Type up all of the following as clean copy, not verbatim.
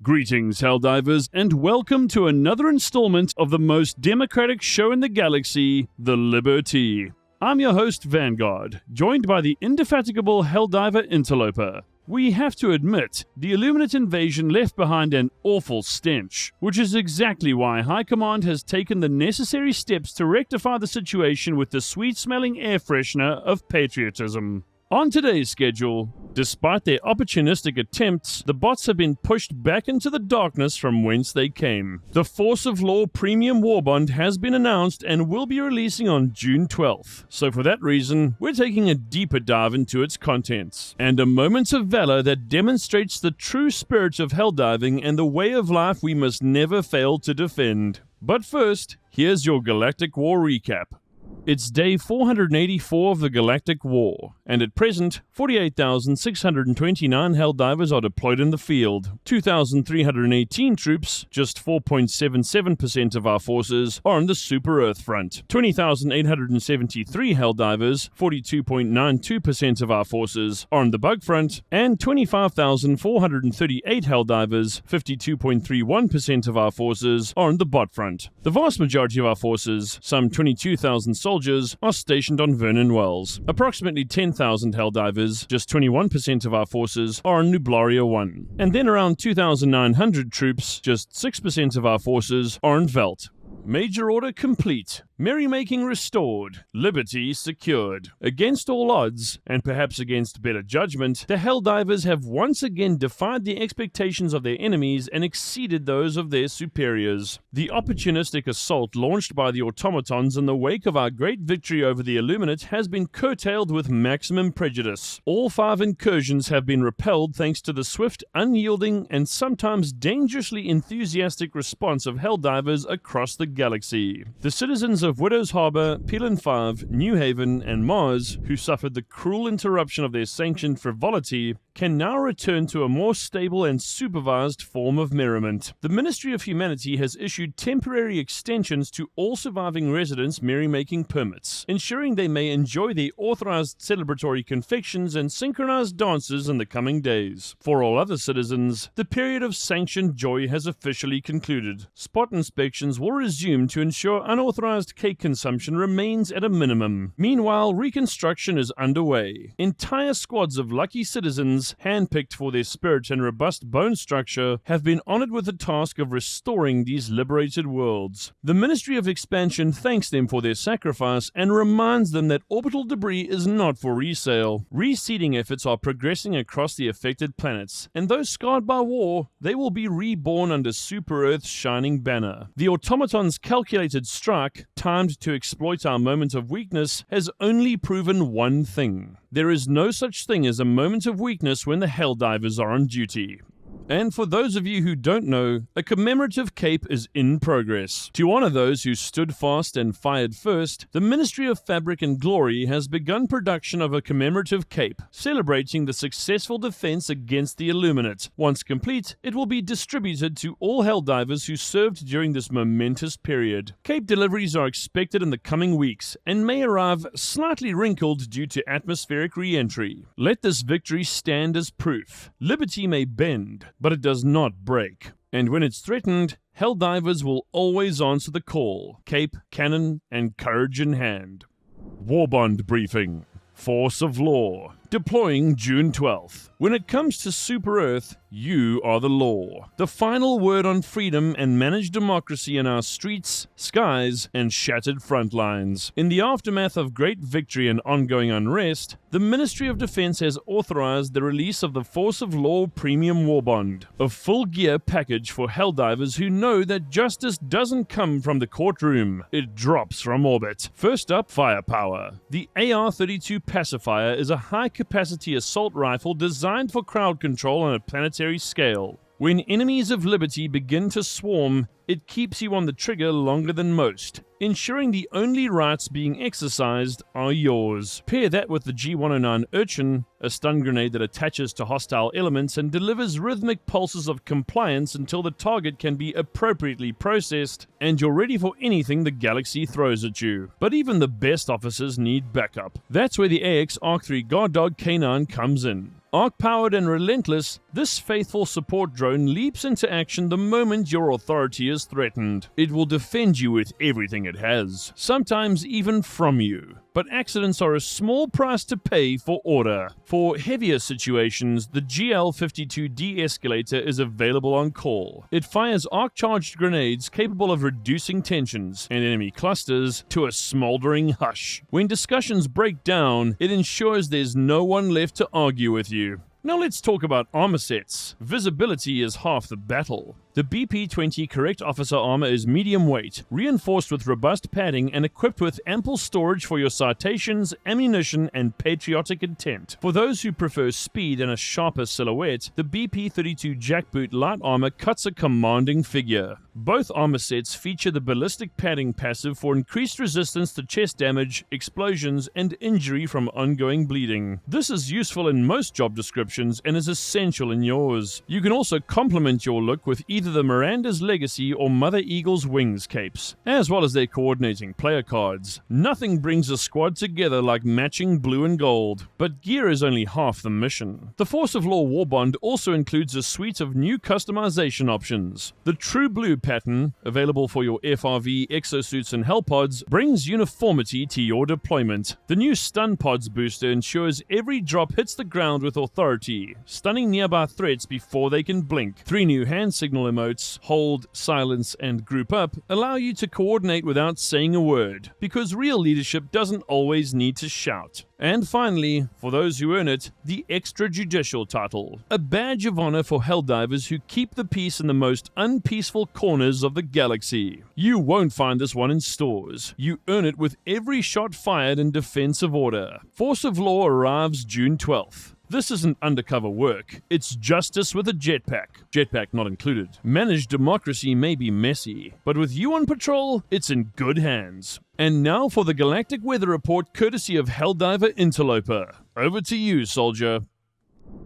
Greetings, Helldivers, and welcome to another installment of the most democratic show in the galaxy, The Liberty. I'm your host, Vanguard, joined by the indefatigable Helldiver Interloper. We have to admit, the Illuminate invasion left behind an awful stench, which is exactly why High Command has taken the necessary steps to rectify the situation with the sweet-smelling air freshener of patriotism. On today's schedule, despite their opportunistic attempts, the bots have been pushed back into the darkness from whence they came. The Force of Law Premium Warbond has been announced and will be releasing on June 12th. So for that reason, we're taking a deeper dive into its contents, and a moment of valor that demonstrates the true spirit of helldiving and the way of life we must never fail to defend. But first, here's your Galactic War Recap. It's day 484 of the Galactic War, and at present, 48,629 Helldivers are deployed in the field. 2,318 troops, just 4.77% of our forces, are on the Super Earth front. 20,873 Helldivers, 42.92% of our forces, are on the Bug front, and 25,438 Helldivers, 52.31% of our forces, are on the Bot front. The vast majority of our forces, some 22,000 soldiers, are stationed on Vernon Wells. Approximately 10,000 Helldivers, just 21% of our forces, are on Nublaria 1. And then around 2,900 troops, just 6% of our forces, are on Velt. Major order complete. Merrymaking restored. Liberty secured. Against all odds, and perhaps against better judgment, the Helldivers have once again defied the expectations of their enemies and exceeded those of their superiors. The opportunistic assault launched by the automatons in the wake of our great victory over the Illuminate has been curtailed with maximum prejudice. All 5 incursions have been repelled thanks to the swift, unyielding, and sometimes dangerously enthusiastic response of Helldivers across the galaxy. The citizens of Widow's Harbor, Pelan 5, New Haven, and Mars, who suffered the cruel interruption of their sanctioned frivolity, can now return to a more stable and supervised form of merriment. The Ministry of Humanity has issued temporary extensions to all surviving residents' merrymaking permits, ensuring they may enjoy the authorized celebratory confections and synchronized dances in the coming days. For all other citizens, the period of sanctioned joy has officially concluded. Spot inspections will resume to ensure unauthorized cake consumption remains at a minimum. Meanwhile, reconstruction is underway. Entire squads of lucky citizens, handpicked for their spirit and robust bone structure, have been honored with the task of restoring these liberated worlds. The Ministry of Expansion thanks them for their sacrifice and reminds them that orbital debris is not for resale. Reseeding efforts are progressing across the affected planets, and though scarred by war, they will be reborn under Super Earth's shining banner. The automaton's calculated strike, timed to exploit our moment of weakness, has only proven one thing. There is no such thing as a moment of weakness when the Helldivers are on duty. And for those of you who don't know, a commemorative cape is in progress. To honor those who stood fast and fired first, the Ministry of Fabric and Glory has begun production of a commemorative cape, celebrating the successful defense against the Illuminate. Once complete, it will be distributed to all Helldivers who served during this momentous period. Cape deliveries are expected in the coming weeks, and may arrive slightly wrinkled due to atmospheric re-entry. Let this victory stand as proof. Liberty may bend, but it does not break. And when it's threatened, Helldivers will always answer the call. Cape, cannon, and courage in hand. Warbond briefing. Force of Law. Deploying June 12th. When it comes to Super Earth, you are the law. The final word on freedom and managed democracy in our streets, skies, and shattered front lines. In the aftermath of great victory and ongoing unrest, the Ministry of Defense has authorized the release of the Force of Law Premium Warbond, a full-gear package for Helldivers who know that justice doesn't come from the courtroom, it drops from orbit. First up, firepower. The AR-32 pacifier is a high-capacity assault rifle designed for crowd control on a planetary scale. When enemies of liberty begin to swarm, it keeps you on the trigger longer than most, ensuring the only rights being exercised are yours. Pair that with the G109 Urchin, a stun grenade that attaches to hostile elements and delivers rhythmic pulses of compliance until the target can be appropriately processed, and you're ready for anything the galaxy throws at you. But even the best officers need backup. That's where the AX Arc 3 Guard Dog K9 comes in. Arc-powered and relentless, This faithful support drone leaps into action the moment your authority is threatened. It will defend you with everything it has, sometimes even from you. But accidents are a small price to pay for order. For heavier situations, the GL-52 de-escalator is available on call. It fires arc-charged grenades capable of reducing tensions and enemy clusters to a smoldering hush. When discussions break down, it ensures there's no one left to argue with you. Now let's talk about armor sets. Visibility is half the battle. The BP-20 Correct Officer armor is medium weight, reinforced with robust padding and equipped with ample storage for your citations, ammunition, and patriotic intent. For those who prefer speed and a sharper silhouette, the BP-32 Jackboot light armor cuts a commanding figure. Both armor sets feature the ballistic padding passive for increased resistance to chest damage, explosions, and injury from ongoing bleeding. This is useful in most job descriptions and is essential in yours. You can also complement your look with either the Miranda's Legacy or Mother Eagle's Wings capes, as well as their coordinating player cards. Nothing brings a squad together like matching blue and gold, but gear is only half the mission. The Force of Law Warbond also includes a suite of new customization options. The True Blue pattern, available for your FRV, exosuits, and hellpods, brings uniformity to your deployment. The new Stun Pods booster ensures every drop hits the ground with authority, stunning nearby threats before they can blink. 3 new hand signal emotes, Hold, Silence, and Group Up, allow you to coordinate without saying a word, because real leadership doesn't always need to shout. And finally, for those who earn it, the Extrajudicial title, a badge of honor for Helldivers who keep the peace in the most unpeaceful corners of the galaxy. You won't find this one in stores. You earn it with every shot fired in defense of order. Force of Law arrives June 12th. This isn't undercover work, it's justice with a jetpack. Jetpack not included. Managed democracy may be messy, but with you on patrol, it's in good hands. And now for the Galactic Weather Report courtesy of Helldiver Interloper. Over to you, soldier.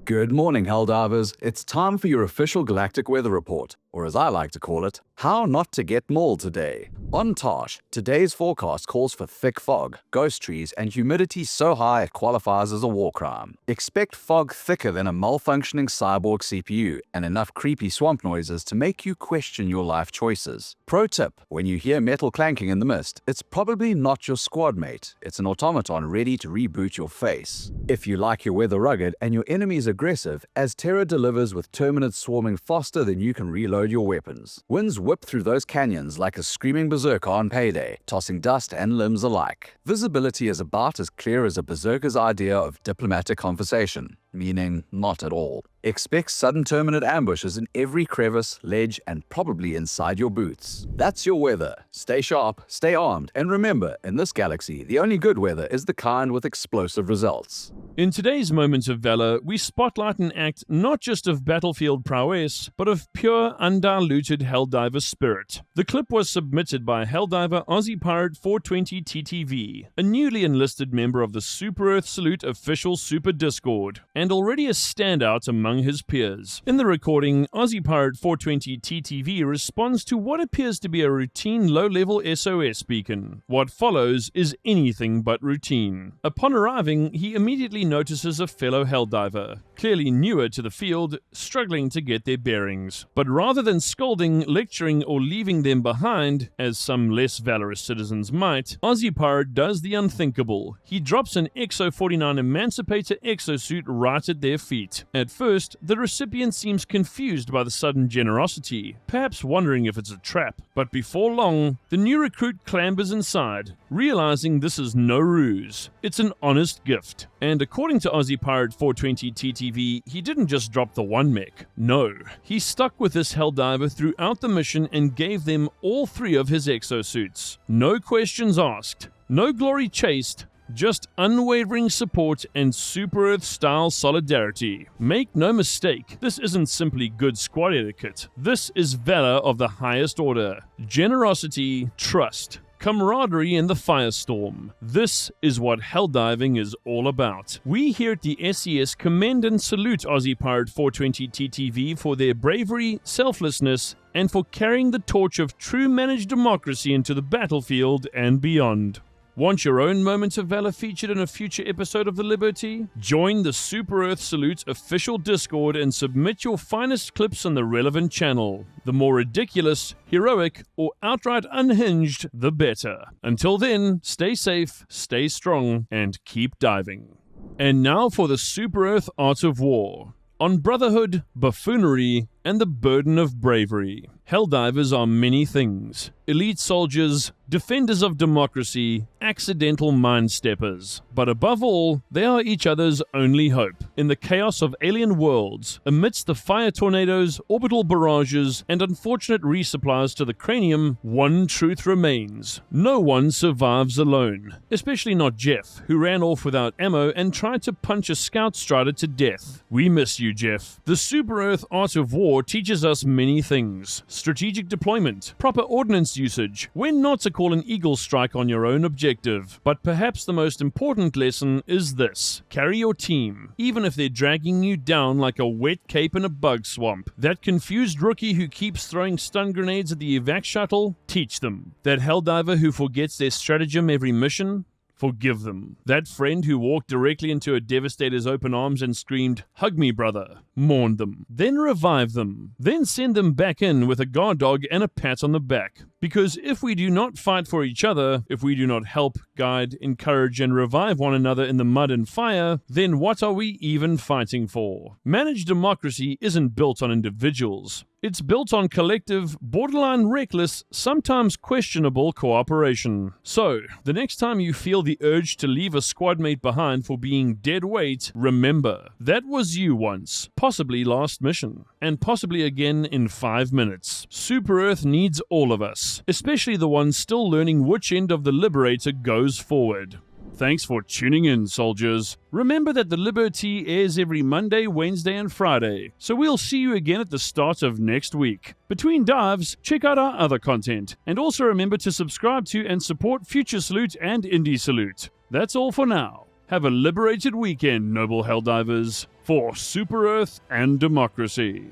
Good morning, Helldivers. It's time for your official Galactic Weather Report, or as I like to call it, how not to get mauled today. On Tosh, today's forecast calls for thick fog, ghost trees, and humidity so high it qualifies as a war crime. Expect fog thicker than a malfunctioning cyborg CPU and enough creepy swamp noises to make you question your life choices. Pro tip, when you hear metal clanking in the mist, it's probably not your squad mate. It's an automaton ready to reboot your face. If you like your weather rugged and your enemy is aggressive, as Terra delivers with Terminids swarming faster than you can reload your weapons. Winds whip through those canyons like a screaming berserker on payday, tossing dust and limbs alike. Visibility is about as clear as a berserker's idea of diplomatic conversation, meaning not at all. Expect sudden Terminid ambushes in every crevice, ledge, and probably inside your boots. That's your weather. Stay sharp, stay armed, and remember, in this galaxy, the only good weather is the kind with explosive results. In today's Moments of Valor, we spotlight an act not just of battlefield prowess, but of pure, undiluted Helldiver spirit. The clip was submitted by Helldiver Aussie Pirate 420 TTV, a newly enlisted member of the Super Earth Salute official Super Discord, and already a standout among his peers. In the recording, Aussie Pirate 420 TTV responds to what appears to be a routine low-level SOS beacon. What follows is anything but routine. Upon arriving, he immediately notices a fellow Helldiver, clearly newer to the field, struggling to get their bearings. But rather than scolding, lecturing, or leaving them behind, as some less valorous citizens might, Aussie Pirate does the unthinkable. He drops an Exo-49 Emancipator exosuit right at their feet. At first, the recipient seems confused by the sudden generosity, perhaps wondering if it's a trap. But before long, the new recruit clambers inside, realizing this is no ruse. It's an honest gift. And according to Aussie Pirate 420 TTV, he didn't just drop the one mech. No, he stuck with this Helldiver throughout the mission and gave them all 3 of his exosuits. No questions asked, no glory chased, just unwavering support and Super Earth-style solidarity. Make no mistake, this isn't simply good squad etiquette. This is valor of the highest order. Generosity, trust, camaraderie in the firestorm. This is what Helldiving is all about. We here at the SES commend and salute Aussie Pirate 420 TTV for their bravery, selflessness, and for carrying the torch of true managed democracy into the battlefield and beyond. Want your own moment of valor featured in a future episode of The Liberty? Join the Super Earth Salute official Discord and submit your finest clips on the relevant channel. The more ridiculous, heroic, or outright unhinged, the better. Until then, stay safe, stay strong, and keep diving. And now for the Super Earth Art of War. On brotherhood, buffoonery, and the burden of bravery. Helldivers are many things. Elite soldiers, defenders of democracy, accidental mind-steppers. But above all, they are each other's only hope. In the chaos of alien worlds, amidst the fire tornadoes, orbital barrages, and unfortunate resupplies to the cranium, one truth remains. No one survives alone. Especially not Jeff, who ran off without ammo and tried to punch a scout strider to death. We miss you, Jeff. The Super Earth Art of War teaches us many things. Strategic deployment, proper ordnance usage, when not to call an eagle strike on your own objective. But perhaps the most important lesson is this: carry your team, even if they're dragging you down like a wet cape in a bug swamp. That confused rookie who keeps throwing stun grenades at the evac shuttle, teach them. That helldiver who forgets their stratagem every mission, forgive them. That friend who walked directly into a devastator's open arms and screamed, "Hug me, brother," mourn them. Then revive them. Then send them back in with a guard dog and a pat on the back. Because if we do not fight for each other, if we do not help, guide, encourage, and revive one another in the mud and fire, then what are we even fighting for? Managed democracy isn't built on individuals. It's built on collective, borderline reckless, sometimes questionable cooperation. So, the next time you feel the urge to leave a squad mate behind for being dead weight, remember, that was you once, possibly last mission, and possibly again in 5 minutes. Super Earth needs all of us, especially the ones still learning which end of the Liberator goes forward. Thanks for tuning in, soldiers. Remember that The Liberty airs every Monday, Wednesday, and Friday, so we'll see you again at the start of next week. Between dives, check out our other content, and also remember to subscribe to and support Future Salute and Indie Salute. That's all for now. Have a liberated weekend, noble Helldivers, for Super Earth and democracy.